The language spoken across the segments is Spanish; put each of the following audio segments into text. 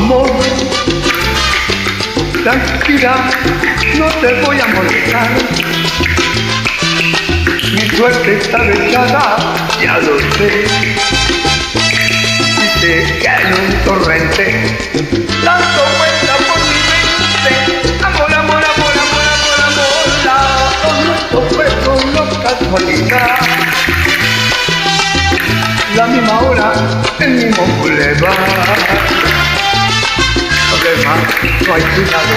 Amor, tranquila, no te voy a molestar. Mi suerte está echada, ya lo sé. Dice que hay un torrente dando vuelta por mi mente. Amor, amor, amor, amor, amor, amor, todos nuestros besos no casualidad. La misma hora, el mismo bulevar. Problema, no hay cuidado.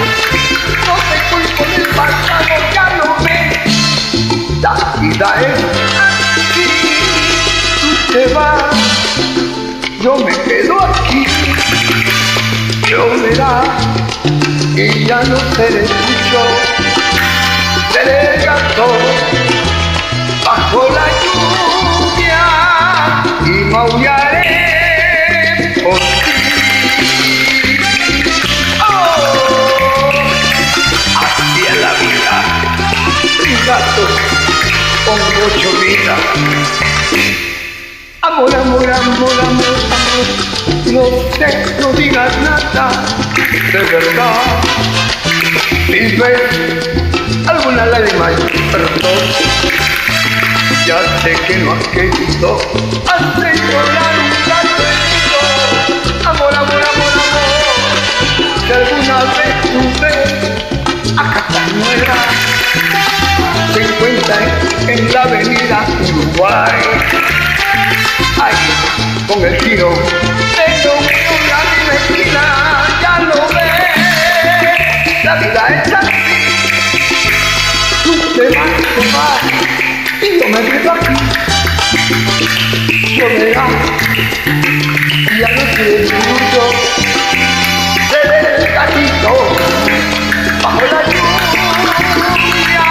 No te culpo del pasado, ya lo ves. La vida es así. Tú te vas, yo me quedo aquí. Yo verás que ya no seré tuyo. Seré gato bajo la lluvia y maullaré por ti. Oh, así es la vida. Un gato con 8 vidas. Amor, amor, amor, amor, amor. No digas nada de verdad. Mil veces alguna lágrima y perdón. Ya sé que no has querido hacer llorar un gato herido. Amor, amor, amor, amor. Si alguna vez tú ves a Castañuela, se encuentra en la avenida Uruguay. Ahí, con el tiro de una misma esquina, ya lo ves. La vida es así. Tú te vas y yo me quedo aquí. Soledad, ya no seré tuyo. Seré el gatito bajo la lluvia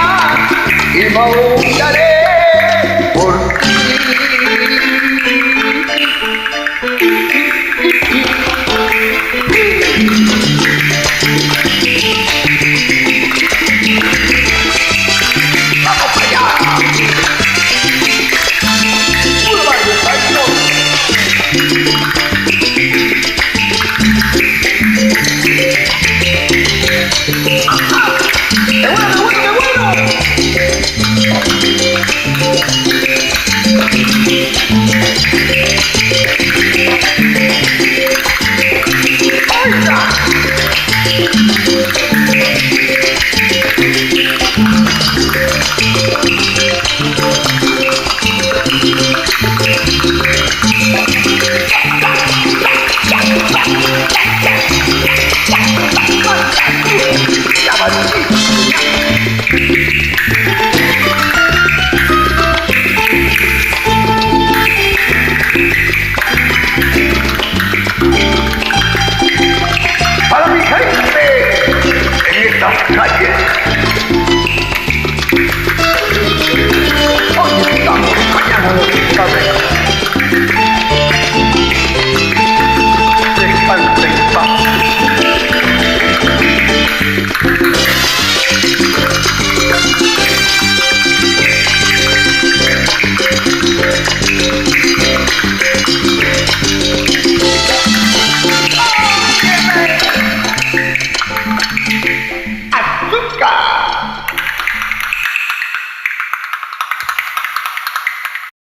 y maullaré por ti. ¡Vamos para allá! ¡Puro baile, baile! ¡Ajá! ¡Qué bueno, qué bueno, qué bueno! ¡Oiga! Ya va.